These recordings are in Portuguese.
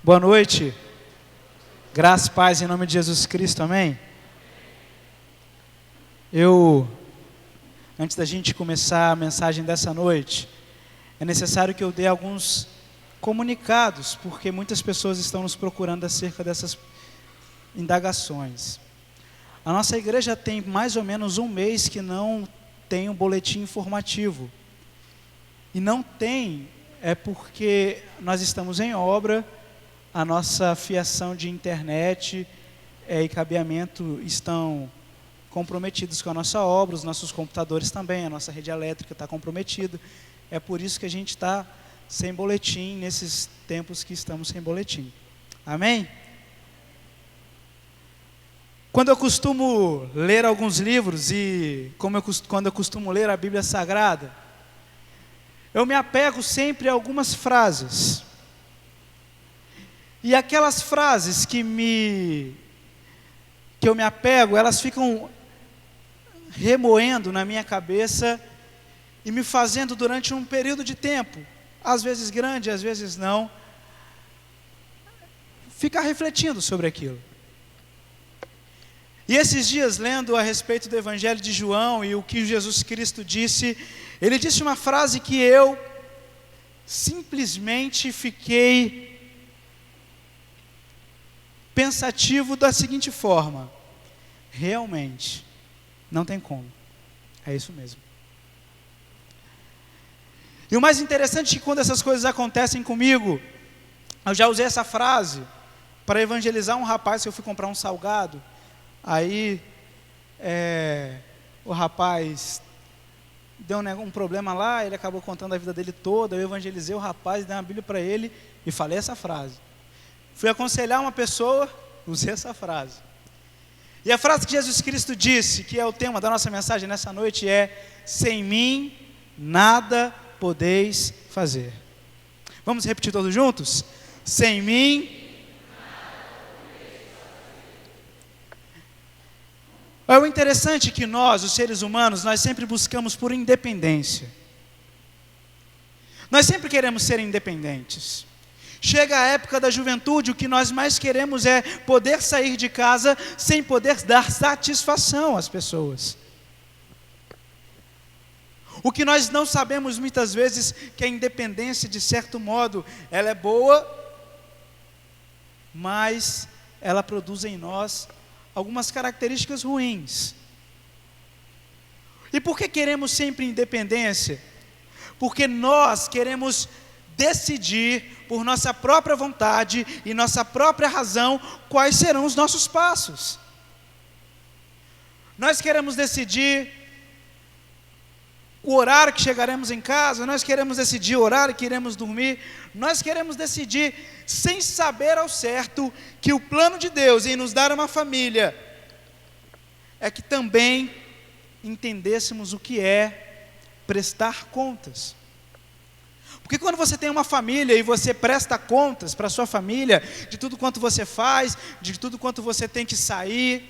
Boa noite, graça e paz em nome de Jesus Cristo, amém? Antes da gente começar a mensagem dessa noite, é necessário que eu dê alguns comunicados, porque muitas pessoas estão nos procurando acerca dessas indagações. A nossa igreja tem mais ou menos um mês que não tem um boletim informativo, e não tem, é porque nós estamos em obra. A nossa fiação de internet e cabeamento estão comprometidos com a nossa obra, os nossos computadores também, a nossa rede elétrica está comprometida. É por isso que a gente está sem boletim, nesses tempos que estamos sem boletim. Amém? Quando eu costumo ler alguns livros e quando eu costumo ler a Bíblia Sagrada, eu me apego sempre a algumas frases. E aquelas frases que eu me apego, elas ficam remoendo na minha cabeça e me fazendo durante um período de tempo, às vezes grande, às vezes não, ficar refletindo sobre aquilo. E esses dias, lendo a respeito do Evangelho de João e o que Jesus Cristo disse, ele disse uma frase que eu simplesmente fiquei pensativo da seguinte forma: realmente, não tem como, é isso mesmo. E o mais interessante é que quando essas coisas acontecem comigo, eu já usei essa frase para evangelizar um rapaz que eu fui comprar um salgado, aí o rapaz deu um problema lá, ele acabou contando a vida dele toda, eu evangelizei o rapaz, dei uma Bíblia para ele e falei essa frase. Fui aconselhar uma pessoa, usei essa frase. E a frase que Jesus Cristo disse, que é o tema da nossa mensagem nessa noite, é: sem mim nada podeis fazer. Vamos repetir todos juntos? Sem mim É o interessante que nós, os seres humanos, nós sempre buscamos por independência. Nós sempre queremos ser independentes. Chega a época da juventude, o que nós mais queremos é poder sair de casa sem poder dar satisfação às pessoas. O que nós não sabemos muitas vezes, que a independência, de certo modo, ela é boa, mas ela produz em nós algumas características ruins. E por que queremos sempre independência? Porque nós queremos decidir por nossa própria vontade e nossa própria razão quais serão os nossos passos. Nós queremos decidir o horário que chegaremos em casa, nós queremos decidir o horário que iremos dormir, nós queremos decidir sem saber ao certo que o plano de Deus em nos dar uma família é que também entendêssemos o que é prestar contas. Porque quando você tem uma família e você presta contas para a sua família, de tudo quanto você faz, de tudo quanto você tem que sair,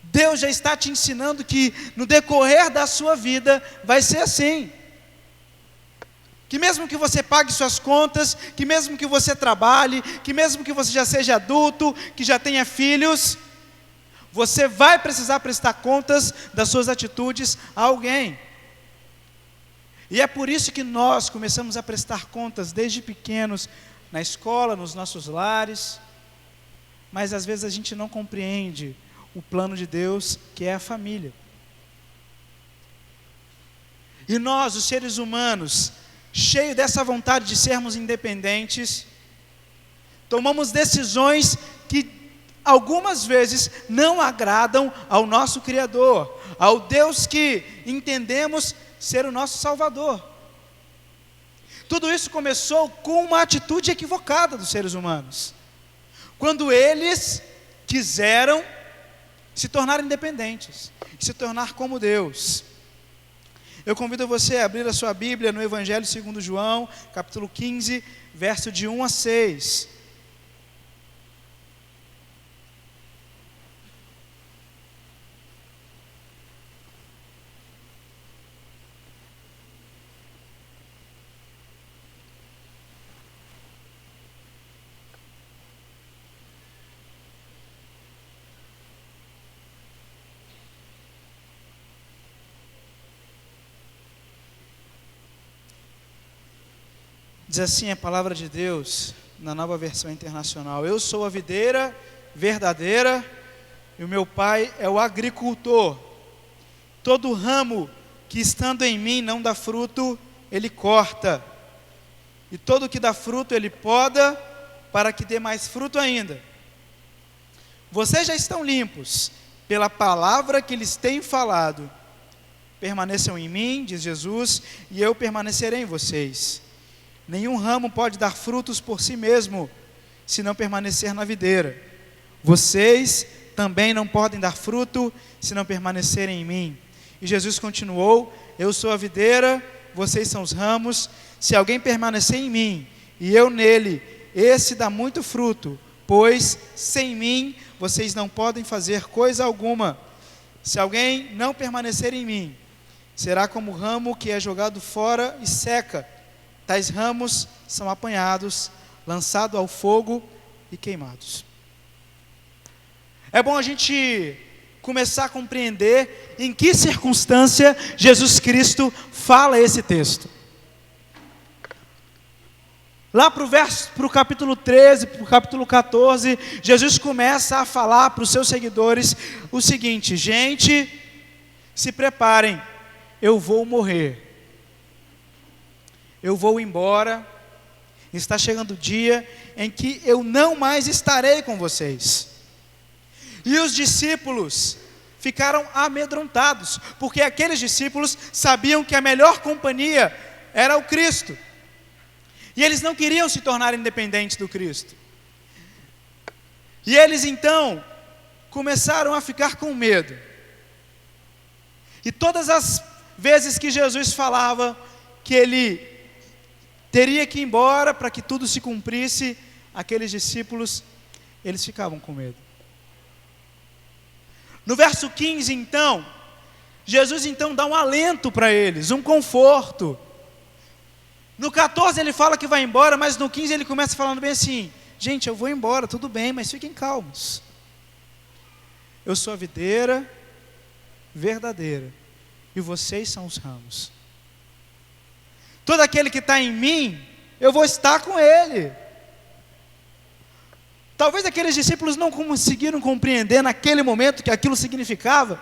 Deus já está te ensinando que no decorrer da sua vida vai ser assim. Que mesmo que você pague suas contas, que mesmo que você trabalhe, que mesmo que você já seja adulto, que já tenha filhos, você vai precisar prestar contas das suas atitudes a alguém. E é por isso que nós começamos a prestar contas desde pequenos, na escola, nos nossos lares, mas às vezes a gente não compreende o plano de Deus, que é a família. E nós, os seres humanos, cheios dessa vontade de sermos independentes, tomamos decisões que algumas vezes não agradam ao nosso Criador, ao Deus que entendemos ser o nosso Salvador. Tudo isso começou com uma atitude equivocada dos seres humanos, quando eles quiseram se tornar independentes, se tornar como Deus. Eu convido você a abrir a sua Bíblia no Evangelho segundo João, capítulo 15, verso de 1 a 6. Diz assim a palavra de Deus, na Nova Versão Internacional: eu sou a videira verdadeira e o meu pai é o agricultor. Todo ramo que estando em mim não dá fruto, ele corta, e todo que dá fruto ele poda, para que dê mais fruto ainda. Vocês já estão limpos pela palavra que lhes tenho falado. Permaneçam em mim, diz Jesus, e eu permanecerei em vocês. Nenhum ramo pode dar frutos por si mesmo, se não permanecer na videira. Vocês também não podem dar fruto, se não permanecerem em mim. E Jesus continuou: eu sou a videira, vocês são os ramos. Se alguém permanecer em mim, e eu nele, esse dá muito fruto, pois sem mim, vocês não podem fazer coisa alguma. Se alguém não permanecer em mim, será como o ramo que é jogado fora e seca. Tais ramos são apanhados, lançados ao fogo e queimados. É bom a gente começar a compreender em que circunstância Jesus Cristo fala esse texto. Lá para o capítulo 13, para o capítulo 14, Jesus começa a falar para os seus seguidores o seguinte: gente, se preparem, eu vou morrer. Eu vou embora, está chegando o dia em que eu não mais estarei com vocês. E os discípulos ficaram amedrontados, porque aqueles discípulos sabiam que a melhor companhia era o Cristo. E eles não queriam se tornar independentes do Cristo. E eles então começaram a ficar com medo. E todas as vezes que Jesus falava que ele teria que ir embora para que tudo se cumprisse, aqueles discípulos, eles ficavam com medo. No verso 15 então, Jesus então dá um alento para eles, um conforto. No 14 ele fala que vai embora, mas no 15 ele começa falando bem assim: gente, eu vou embora, tudo bem, mas fiquem calmos. Eu sou a videira verdadeira, e vocês são os ramos. Todo aquele que está em mim, eu vou estar com ele. Talvez aqueles discípulos não conseguiram compreender naquele momento que aquilo significava,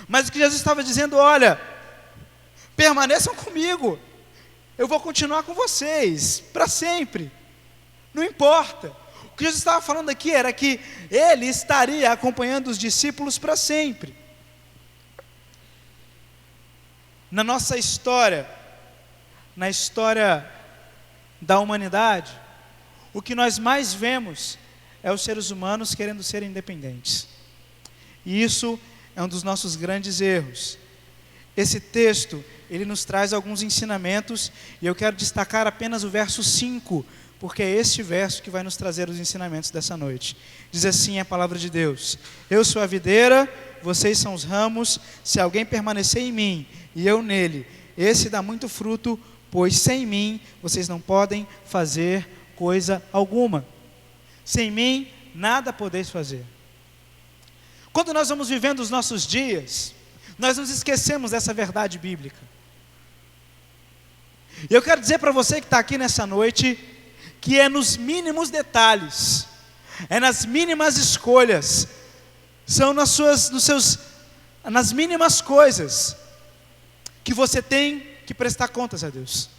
mas o que Jesus estava dizendo: olha, permaneçam comigo, eu vou continuar com vocês, para sempre, não importa. O que Jesus estava falando aqui era que ele estaria acompanhando os discípulos para sempre. Na nossa história, na história da humanidade, o que nós mais vemos é os seres humanos querendo ser independentes. E isso é um dos nossos grandes erros. Esse texto, ele nos traz alguns ensinamentos, e eu quero destacar apenas o verso 5, porque é este verso que vai nos trazer os ensinamentos dessa noite. Diz assim a palavra de Deus: eu sou a videira, vocês são os ramos. Se alguém permanecer em mim e eu nele, esse dá muito fruto, pois sem mim vocês não podem fazer coisa alguma. Sem mim nada podeis fazer. Quando nós vamos vivendo os nossos dias, nós nos esquecemos dessa verdade bíblica. E eu quero dizer para você que está aqui nessa noite, que é nos mínimos detalhes, é nas mínimas escolhas, são nas mínimas coisas, que você tem que prestar contas a Deus.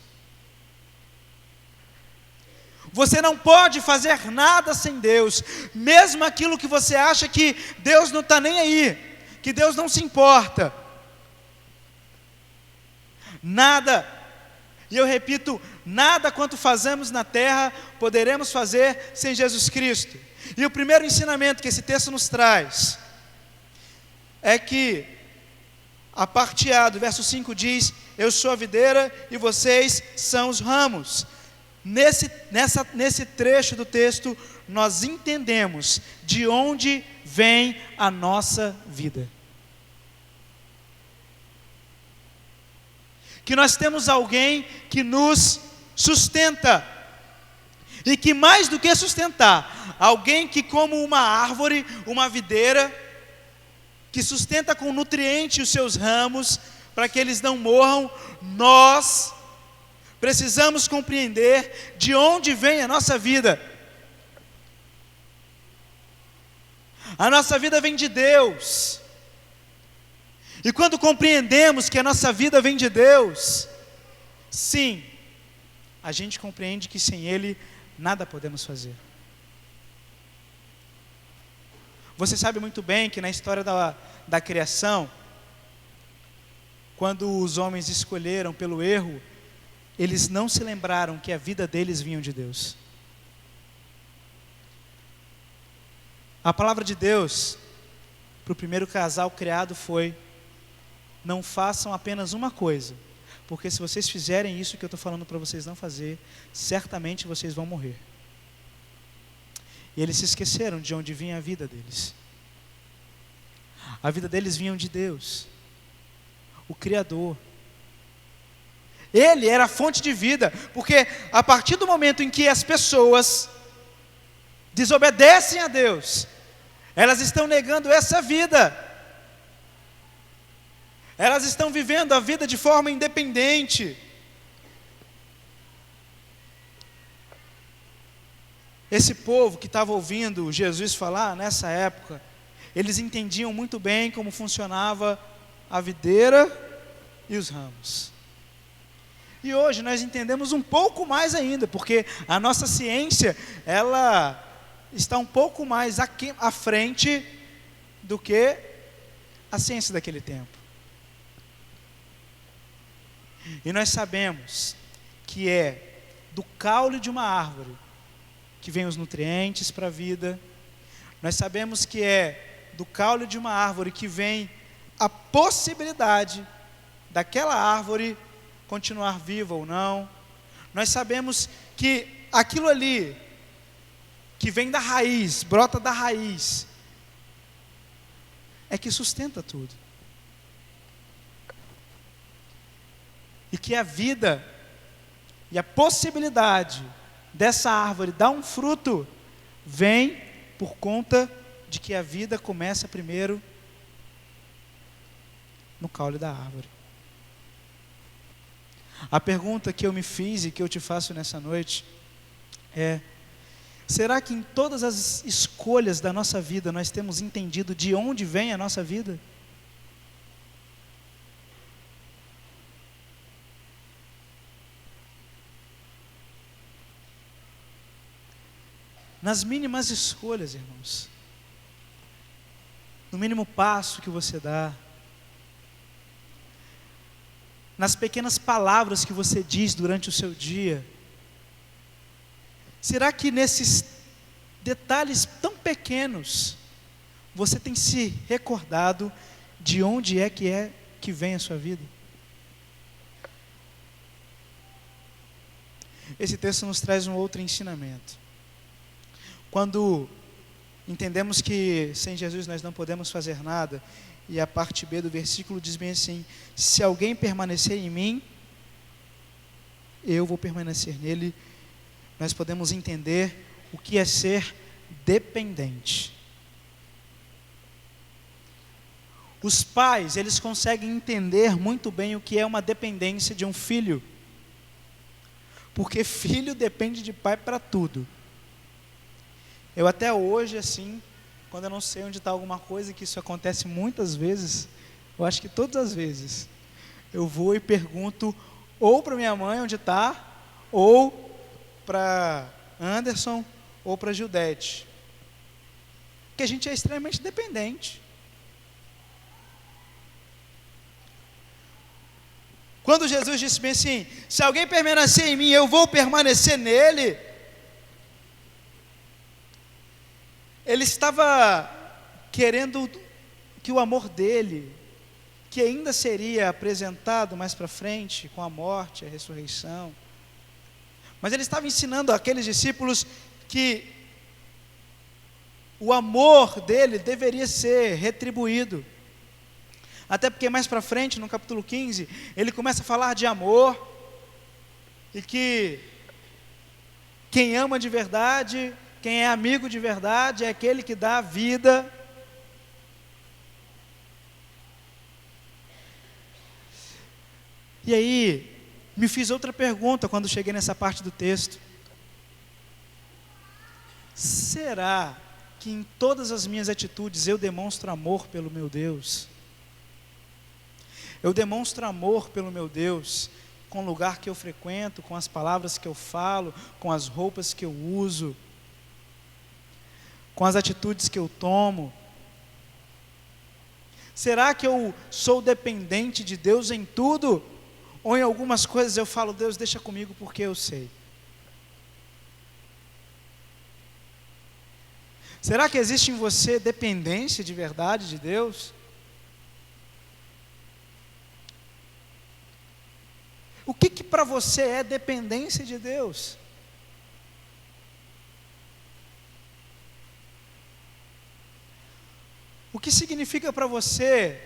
Você não pode fazer nada sem Deus, mesmo aquilo que você acha que Deus não está nem aí, que Deus não se importa. Nada, e eu repito, nada quanto fazemos na terra poderemos fazer sem Jesus Cristo. E o primeiro ensinamento que esse texto nos traz é que a parte A do verso 5 diz: eu sou a videira e vocês são os ramos. Nesse trecho do texto, nós entendemos de onde vem a nossa vida. Que nós temos alguém que nos sustenta, e que mais do que sustentar, alguém que, como uma árvore, uma videira, que sustenta com nutriente os seus ramos, para que eles não morram. Nós Precisamos compreender de onde vem a nossa vida. A nossa vida vem de Deus. E quando compreendemos que a nossa vida vem de Deus, sim, a gente compreende que sem Ele nada podemos fazer. Você sabe muito bem que na história da criação, quando os homens escolheram pelo erro, eles não se lembraram que a vida deles vinha de Deus. A palavra de Deus para o primeiro casal criado foi: não façam apenas uma coisa, porque se vocês fizerem isso que eu estou falando para vocês não fazer, certamente vocês vão morrer. E eles se esqueceram de onde vinha a vida deles. A vida deles vinha de Deus, o Criador. Ele era a fonte de vida, porque a partir do momento em que as pessoas desobedecem a Deus, elas estão negando essa vida. Elas estão vivendo a vida de forma independente. Esse povo que estava ouvindo Jesus falar nessa época, eles entendiam muito bem como funcionava a videira e os ramos. E hoje nós entendemos um pouco mais ainda, porque a nossa ciência, ela está um pouco mais aqui à frente do que a ciência daquele tempo. E nós sabemos que é do caule de uma árvore que vem os nutrientes para a vida. Nós sabemos que é do caule de uma árvore que vem a possibilidade daquela árvore continuar viva ou não. Nós sabemos que aquilo ali que vem da raiz, brota da raiz, é que sustenta tudo. E que a vida e a possibilidade dessa árvore dar um fruto vem por conta de que a vida começa primeiro no caule da árvore. A pergunta que eu me fiz e que eu te faço nessa noite é: será que em todas as escolhas da nossa vida nós temos entendido de onde vem a nossa vida? Nas mínimas escolhas, irmãos, no mínimo passo que você dá, nas pequenas palavras que você diz durante o seu dia, será que nesses detalhes tão pequenos, você tem se recordado de onde é que vem a sua vida? Esse texto nos traz um outro ensinamento. Quando entendemos que sem Jesus nós não podemos fazer nada, e a parte B do versículo diz bem assim: se alguém permanecer em mim, eu vou permanecer nele. Nós podemos entender o que é ser dependente. Os pais, eles conseguem entender muito bem o que é uma dependência de um filho, porque filho depende de pai para tudo. Eu até hoje, assim, quando eu não sei onde está alguma coisa, que isso acontece muitas vezes, eu acho que todas as vezes, eu vou e pergunto ou para minha mãe onde está, ou para Anderson, ou para Gildete. Porque a gente é extremamente dependente. Quando Jesus disse bem assim: se alguém permanecer em mim, eu vou permanecer nele, ele estava querendo que o amor dele, que ainda seria apresentado mais para frente, com a morte, a ressurreição, mas ele estava ensinando àqueles discípulos que o amor dele deveria ser retribuído. Até porque mais para frente, no capítulo 15, ele começa a falar de amor, e que quem ama de verdade, quem é amigo de verdade, é aquele que dá a vida. E aí, me fiz outra pergunta quando cheguei nessa parte do texto. Será que em todas as minhas atitudes eu demonstro amor pelo meu Deus? Eu demonstro amor pelo meu Deus com o lugar que eu frequento, com as palavras que eu falo, com as roupas que eu uso, com as atitudes que eu tomo? Será que eu sou dependente de Deus em tudo? Ou em algumas coisas eu falo, Deus, deixa comigo porque eu sei? Será que existe em você dependência de verdade de Deus? O que para você é dependência de Deus? O que significa para você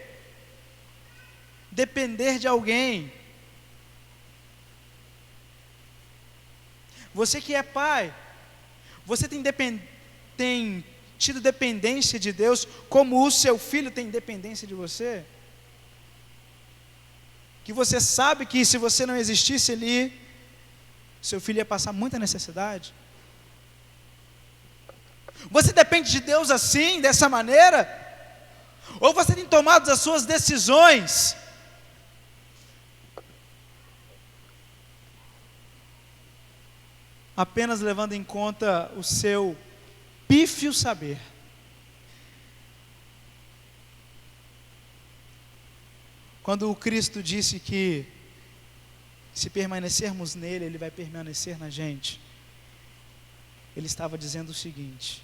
depender de alguém? Você que é pai, você tem tido dependência de Deus como o seu filho tem dependência de você? Que você sabe que se você não existisse ali, seu filho ia passar muita necessidade? Você depende de Deus assim, dessa maneira? Ou você tem tomado as suas decisões apenas levando em conta o seu pífio saber? Quando o Cristo disse que se permanecermos nele, ele vai permanecer na gente, ele estava dizendo o seguinte,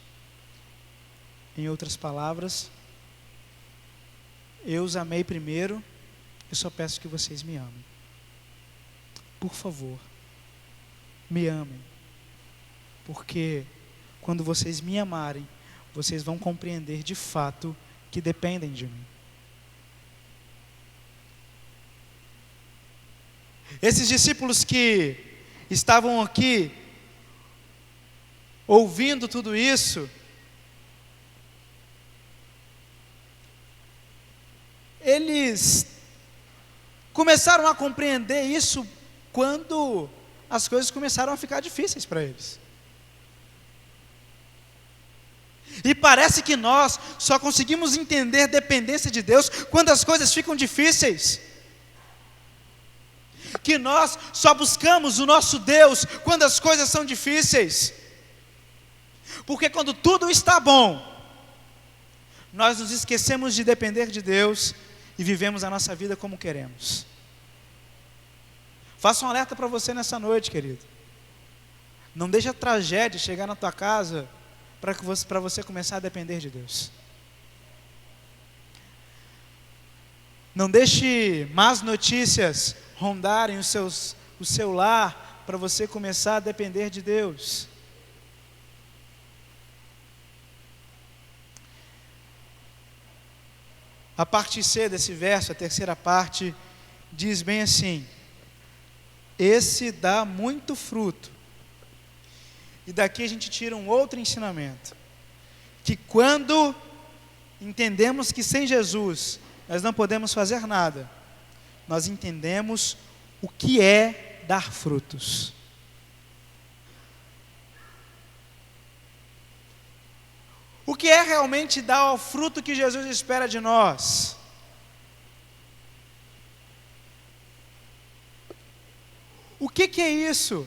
em outras palavras: eu os amei primeiro, eu só peço que vocês me amem. Por favor, me amem, porque quando vocês me amarem, vocês vão compreender de fato que dependem de mim. Esses discípulos que estavam aqui, ouvindo tudo isso, eles começaram a compreender isso quando as coisas começaram a ficar difíceis para eles. E parece que nós só conseguimos entender dependência de Deus quando as coisas ficam difíceis. Que nós só buscamos o nosso Deus quando as coisas são difíceis. Porque quando tudo está bom, nós nos esquecemos de depender de Deus e vivemos a nossa vida como queremos. Faço um alerta para você nessa noite, querido. Não deixe a tragédia chegar na tua casa para você começar a depender de Deus. Não deixe más notícias rondarem o seu lar para você começar a depender de Deus. A parte C desse verso, a terceira parte, diz bem assim: esse dá muito fruto. E daqui a gente tira um outro ensinamento, que quando entendemos que sem Jesus nós não podemos fazer nada, nós entendemos o que é dar frutos. O que é realmente dar o fruto que Jesus espera de nós? O que é isso?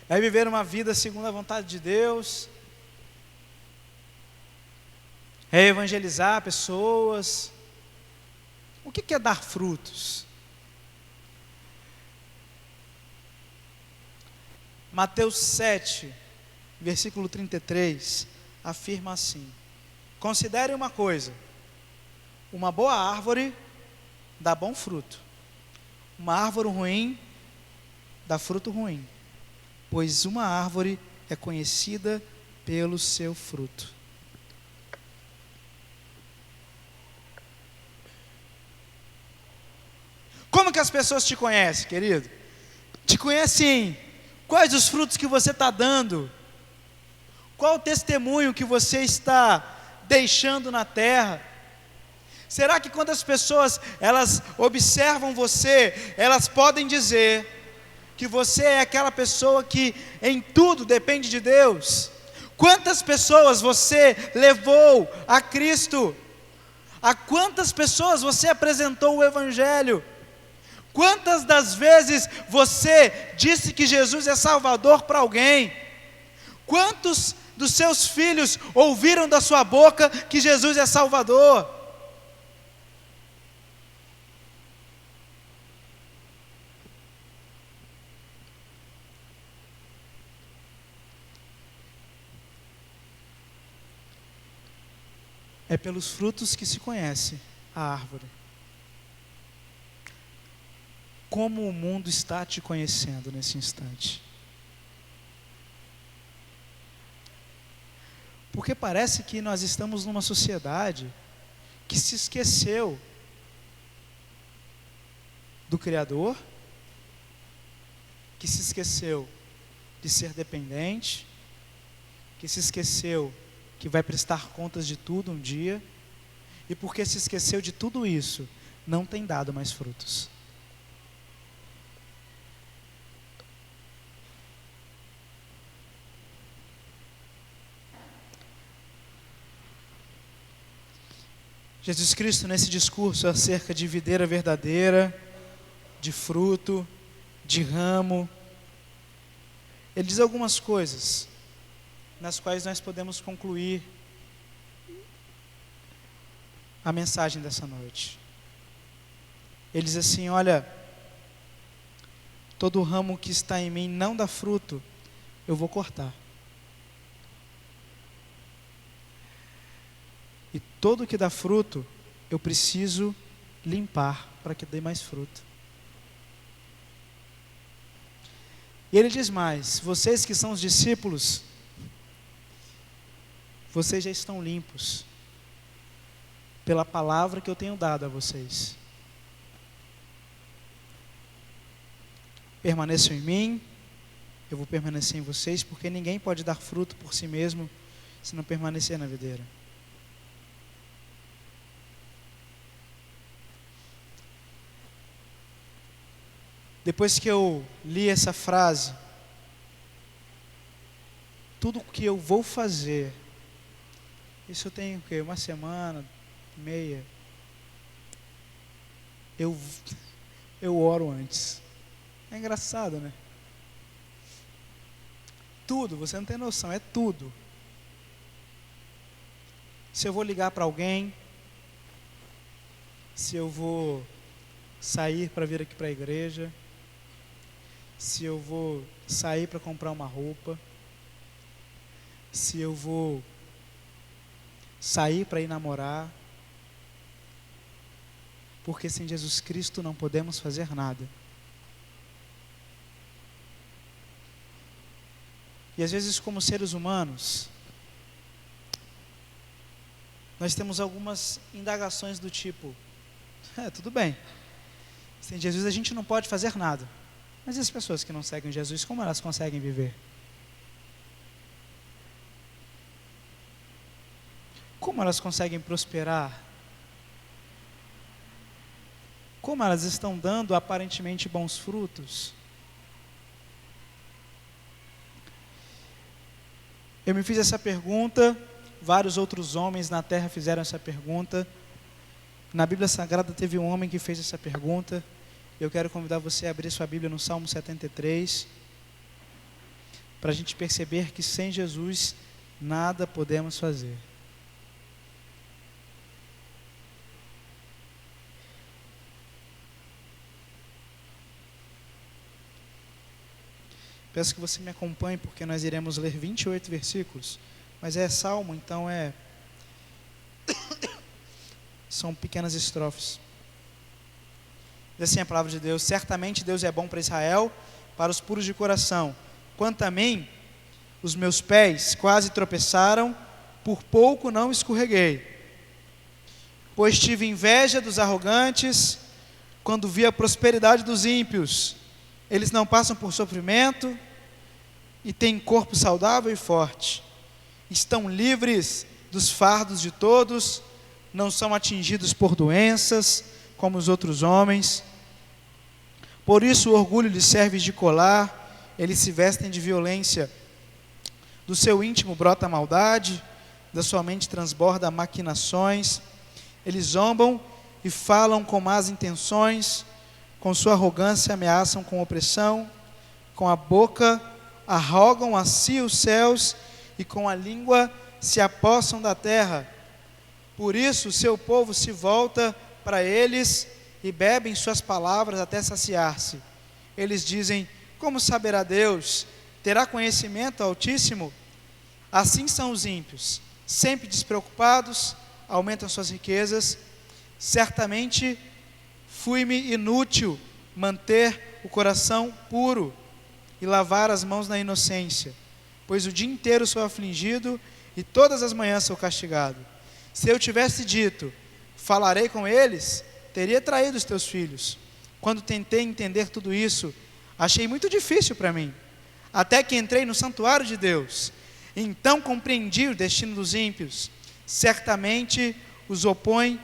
É viver uma vida segundo a vontade de Deus, é evangelizar pessoas. O que é dar frutos? Mateus 7, versículo 33, afirma assim: considere uma coisa, uma boa árvore dá bom fruto, uma árvore ruim dá fruto ruim, pois uma árvore é conhecida pelo seu fruto. Como que as pessoas te conhecem, querido? Te conhecem quais os frutos que você está dando, qual o testemunho que você está deixando na terra. Será que quando as pessoas elas observam você, elas podem dizer que você é aquela pessoa que em tudo depende de Deus? Quantas pessoas você levou a Cristo? A quantas pessoas você apresentou o Evangelho? Quantas das vezes você disse que Jesus é Salvador para alguém? Quantos dos seus filhos ouviram da sua boca que Jesus é Salvador? É pelos frutos que se conhece a árvore. Como o mundo está te conhecendo nesse instante? Porque parece que nós estamos numa sociedade que se esqueceu do Criador, que se esqueceu de ser dependente, que se esqueceu que vai prestar contas de tudo um dia, e porque se esqueceu de tudo isso, não tem dado mais frutos. Jesus Cristo, nesse discurso acerca de videira verdadeira, de fruto, de ramo, ele diz algumas coisas nas quais nós podemos concluir a mensagem dessa noite. Ele diz assim: olha, todo ramo que está em mim não dá fruto, eu vou cortar. E todo que dá fruto, eu preciso limpar para que dê mais fruto. E ele diz mais: vocês que são os discípulos, vocês já estão limpos pela palavra que eu tenho dado a vocês. Permaneçam em mim, eu vou permanecer em vocês, porque ninguém pode dar fruto por si mesmo se não permanecer na videira. Depois que eu li essa frase, tudo o que eu vou fazer, isso eu tenho o quê? Uma semana, meia. Eu oro antes. É engraçado, né? Tudo, você não tem noção, é tudo. Se eu vou ligar para alguém, se eu vou sair para vir aqui para a igreja, se eu vou sair para comprar uma roupa, se eu vou sair para ir namorar, porque sem Jesus Cristo não podemos fazer nada. E às vezes, como seres humanos, nós temos algumas indagações do tipo: tudo bem, sem Jesus a gente não pode fazer nada, mas e as pessoas que não seguem Jesus, como elas conseguem viver? Como elas conseguem prosperar? Como elas estão dando aparentemente bons frutos? Eu me fiz essa pergunta, vários outros homens na terra fizeram essa pergunta. Na Bíblia Sagrada teve um homem que fez essa pergunta. Eu quero convidar você a abrir sua Bíblia no Salmo 73, para a gente perceber que sem Jesus nada podemos fazer. Peço que você me acompanhe, porque nós iremos ler 28 versículos, mas é salmo, então são pequenas estrofes. Diz assim a palavra de Deus: certamente Deus é bom para Israel, para os puros de coração. Quanto a mim, os meus pés quase tropeçaram, por pouco não escorreguei. Pois tive inveja dos arrogantes, quando vi a prosperidade dos ímpios. Eles não passam por sofrimento e têm corpo saudável e forte. Estão livres dos fardos de todos, não são atingidos por doenças, como os outros homens. Por isso o orgulho lhes serve de colar, eles se vestem de violência. Do seu íntimo brota a maldade, da sua mente transborda maquinações. Eles zombam e falam com más intenções, com sua arrogância ameaçam com opressão, com a boca arrogam a si os céus e com a língua se apossam da terra. Por isso o seu povo se volta para eles e bebem suas palavras até saciar-se. Eles dizem: como saberá Deus? Terá conhecimento o Altíssimo? Assim são os ímpios, sempre despreocupados, aumentam suas riquezas. Certamente fui-me inútil manter o coração puro e lavar as mãos na inocência, pois o dia inteiro sou afligido e todas as manhãs sou castigado. Se eu tivesse dito, falarei com eles, teria traído os teus filhos. Quando tentei entender tudo isso, achei muito difícil para mim, até que entrei no santuário de Deus. Então compreendi o destino dos ímpios. Certamente os opõe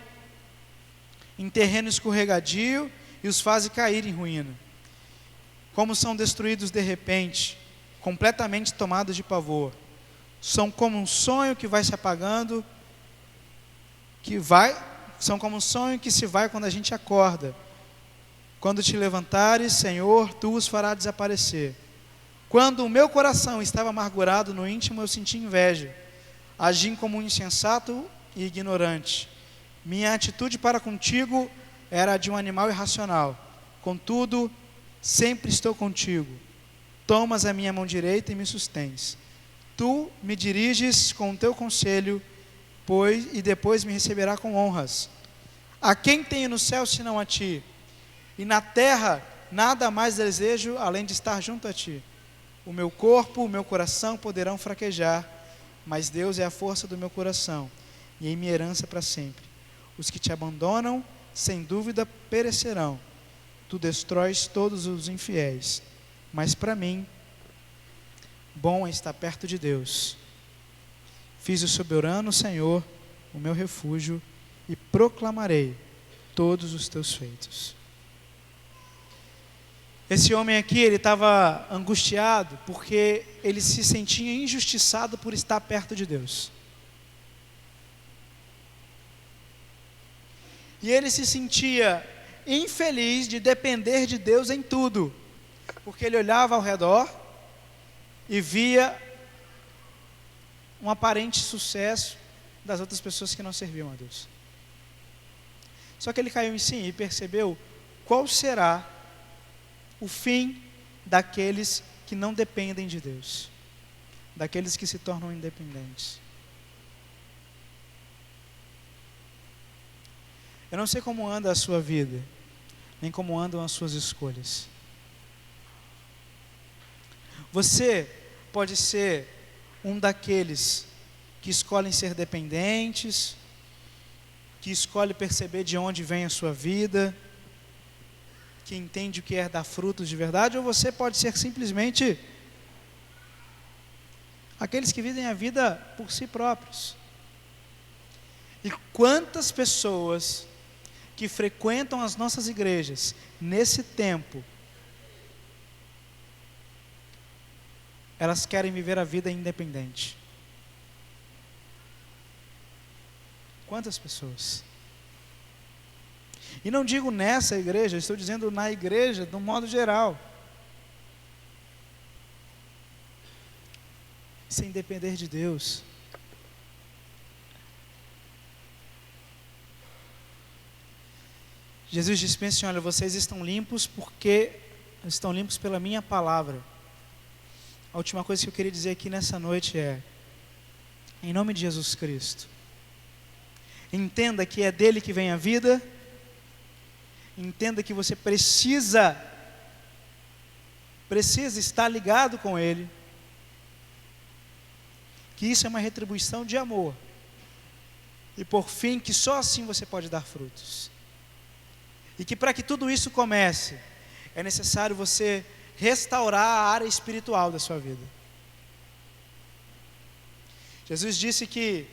em terreno escorregadio e os fazem cair em ruína. Como são destruídos de repente, completamente tomados de pavor. São como um sonho que vai se apagando, são como um sonho que se vai quando a gente acorda. Quando te levantares, Senhor, tu os farás desaparecer. Quando o meu coração estava amargurado no íntimo, eu senti inveja. Agi como um insensato e ignorante. Minha atitude para contigo era de um animal irracional. Contudo, sempre estou contigo. Tomas a minha mão direita e me sustens. Tu me diriges com o teu conselho, e depois me receberá com honras. A quem tenho no céu senão a ti? E na terra nada mais desejo além de estar junto a ti. O meu corpo, o meu coração poderão fraquejar, mas Deus é a força do meu coração e em minha herança para sempre. Os que te abandonam, sem dúvida, perecerão. Tu destróis todos os infiéis. Mas para mim, bom é estar perto de Deus. Fiz o soberano Senhor, o meu refúgio, e proclamarei todos os teus feitos. Esse homem aqui, ele estava angustiado porque ele se sentia injustiçado por estar perto de Deus. E ele se sentia infeliz de depender de Deus em tudo, porque ele olhava ao redor e via um aparente sucesso das outras pessoas que não serviam a Deus. Só que ele caiu em si e percebeu qual será o fim daqueles que não dependem de Deus, daqueles que se tornam independentes. Eu não sei como anda a sua vida, nem como andam as suas escolhas. Você pode ser um daqueles que escolhem ser dependentes, que escolhe perceber de onde vem a sua vida, que entende o que é dar frutos de verdade, ou você pode ser simplesmente aqueles que vivem a vida por si próprios. E quantas pessoas que frequentam as nossas igrejas nesse tempo, elas querem viver a vida independente. Quantas pessoas? E não digo nessa igreja, estou dizendo na igreja, de um modo geral. Sem depender de Deus. Jesus disse assim: olha, vocês estão limpos pela minha palavra. A última coisa que eu queria dizer aqui nessa noite é, em nome de Jesus Cristo, entenda que é dele que vem a vida, entenda que você precisa estar ligado com ele, que isso é uma retribuição de amor, e por fim, que só assim você pode dar frutos, e que para que tudo isso comece, é necessário você restaurar a área espiritual da sua vida. Jesus disse que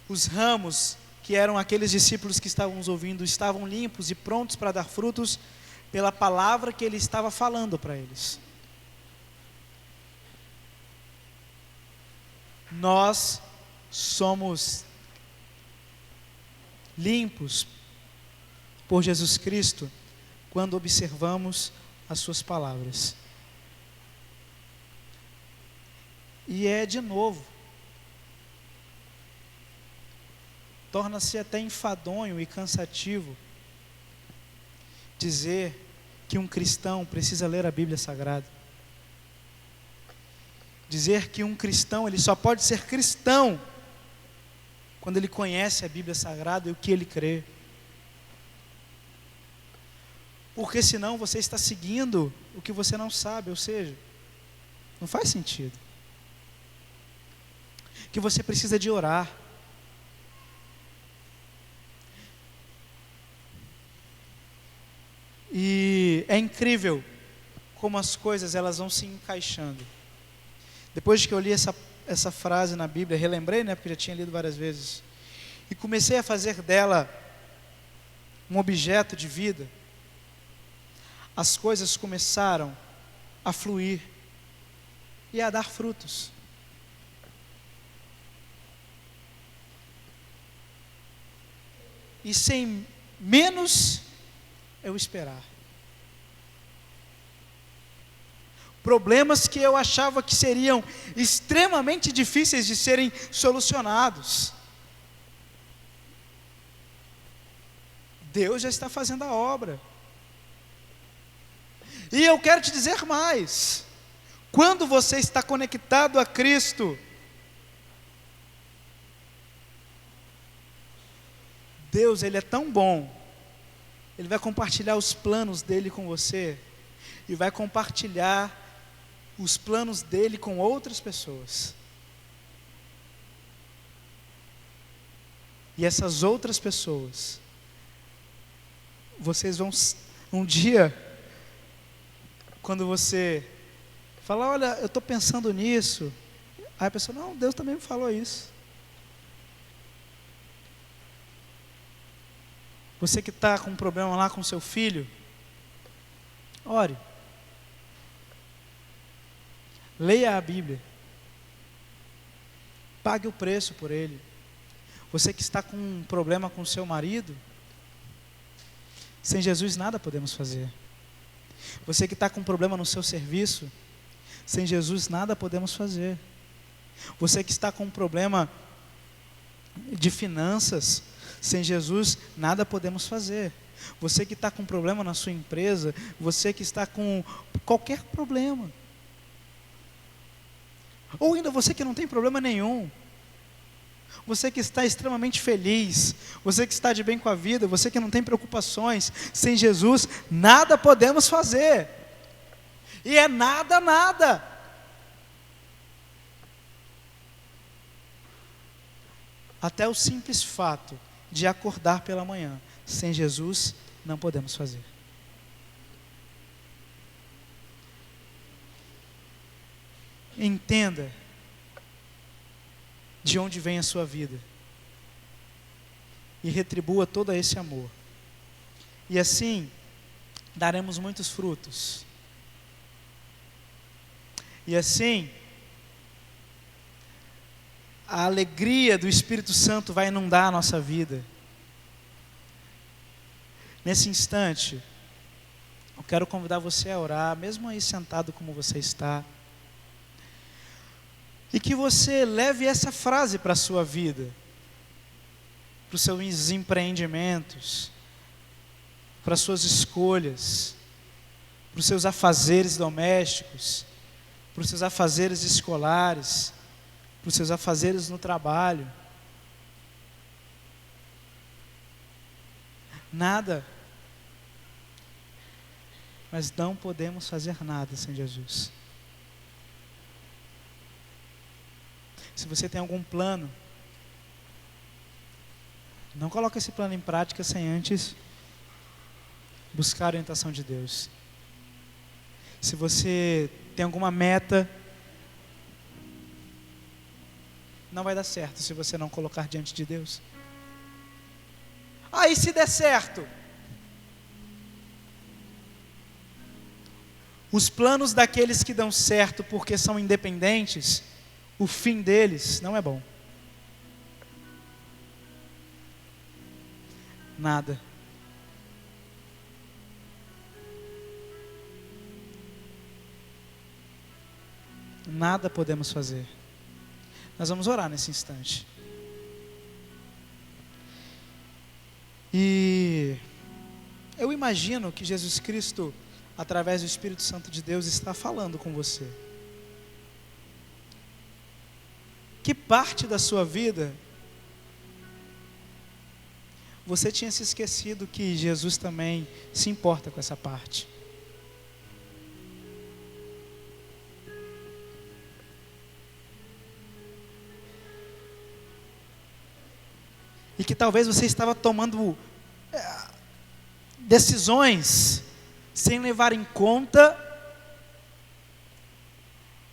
os ramos que eram aqueles discípulos que estavam nos ouvindo, estavam limpos e prontos para dar frutos pela palavra que ele estava falando para eles. Nós somos limpos por Jesus Cristo quando observamos as suas palavras. E de novo, torna-se até enfadonho e cansativo dizer que um cristão precisa ler a Bíblia Sagrada. Dizer que um cristão, ele só pode ser cristão quando ele conhece a Bíblia Sagrada e o que ele crê. Porque senão você está seguindo o que você não sabe, ou seja, não faz sentido. Que você precisa de orar. E é incrível como as coisas elas vão se encaixando. Depois que eu li essa frase na Bíblia, relembrei, porque já tinha lido várias vezes, e comecei a fazer dela um objeto de vida, as coisas começaram a fluir e a dar frutos. E sem menos eu esperar. Problemas que eu achava que seriam extremamente difíceis de serem solucionados. Deus já está fazendo a obra. E eu quero te dizer mais. Quando você está conectado a Cristo, Deus, Ele é tão bom, Ele vai compartilhar os planos dEle com você, e vai compartilhar os planos dEle com outras pessoas. E essas outras pessoas, vocês vão, um dia, quando você fala, olha, eu estou pensando nisso, aí a pessoa, não, Deus também me falou isso. Você que está com um problema lá com seu filho, ore. Leia a Bíblia. Pague o preço por ele. Você que está com um problema com seu marido, sem Jesus nada podemos fazer. Você que está com um problema no seu serviço, sem Jesus nada podemos fazer. Você que está com um problema de finanças, sem Jesus nada podemos fazer. Você que está com problema na sua empresa, você que está com qualquer problema, ou ainda você que não tem problema nenhum, você que está extremamente feliz, você que está de bem com a vida, você que não tem preocupações, sem Jesus nada podemos fazer. E é nada, nada. Até o simples fato de acordar pela manhã, sem Jesus, não podemos fazer. Entenda de onde vem a sua vida e retribua todo esse amor. E assim, daremos muitos frutos. E assim, a alegria do Espírito Santo vai inundar a nossa vida. Nesse instante, eu quero convidar você a orar, mesmo aí sentado como você está, e que você leve essa frase para a sua vida, para os seus empreendimentos, para as suas escolhas, para os seus afazeres domésticos, para os seus afazeres escolares, para os seus afazeres no trabalho. Nada, mas não podemos fazer nada sem Jesus. Se você tem algum plano, não coloque esse plano em prática sem antes buscar a orientação de Deus. Se você tem alguma meta, não vai dar certo se você não colocar diante de Deus. Aí se der certo, os planos daqueles que dão certo porque são independentes, o fim deles não é bom. Nada. Nada podemos fazer. Nós vamos orar nesse instante. E eu imagino que Jesus Cristo, através do Espírito Santo de Deus, está falando com você. Que parte da sua vida você tinha se esquecido que Jesus também se importa com essa parte? E que talvez você estava tomando decisões sem levar em conta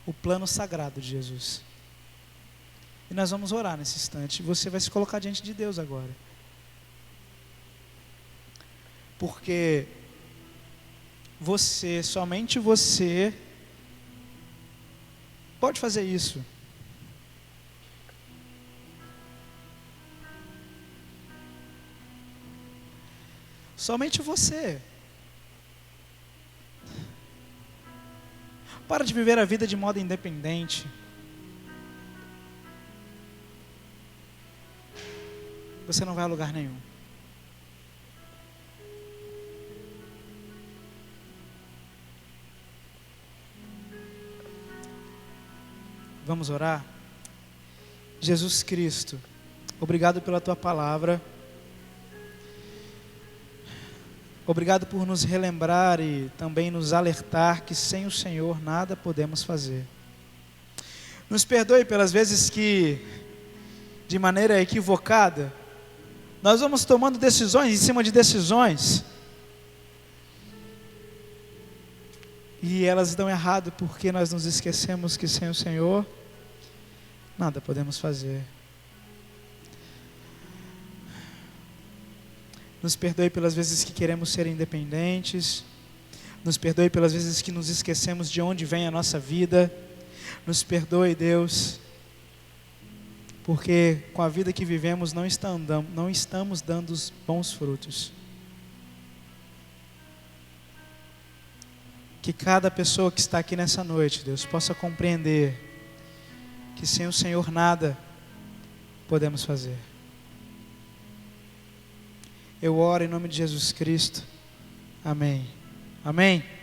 o plano sagrado de Jesus. E nós vamos orar nesse instante. Você vai se colocar diante de Deus agora. Porque você, somente você, pode fazer isso. Somente você. Para de viver a vida de modo independente. Você não vai a lugar nenhum. Vamos orar? Jesus Cristo, obrigado pela Tua palavra. Obrigado por nos relembrar e também nos alertar que sem o Senhor nada podemos fazer. Nos perdoe pelas vezes que, de maneira equivocada, nós vamos tomando decisões em cima de decisões. E elas dão errado porque nós nos esquecemos que sem o Senhor nada podemos fazer. Nos perdoe pelas vezes que queremos ser independentes. Nos perdoe pelas vezes que nos esquecemos de onde vem a nossa vida. Nos perdoe, Deus, porque com a vida que vivemos não estamos dando os bons frutos. Que cada pessoa que está aqui nessa noite, Deus, possa compreender que sem o Senhor nada podemos fazer. Eu oro em nome de Jesus Cristo. Amém. Amém.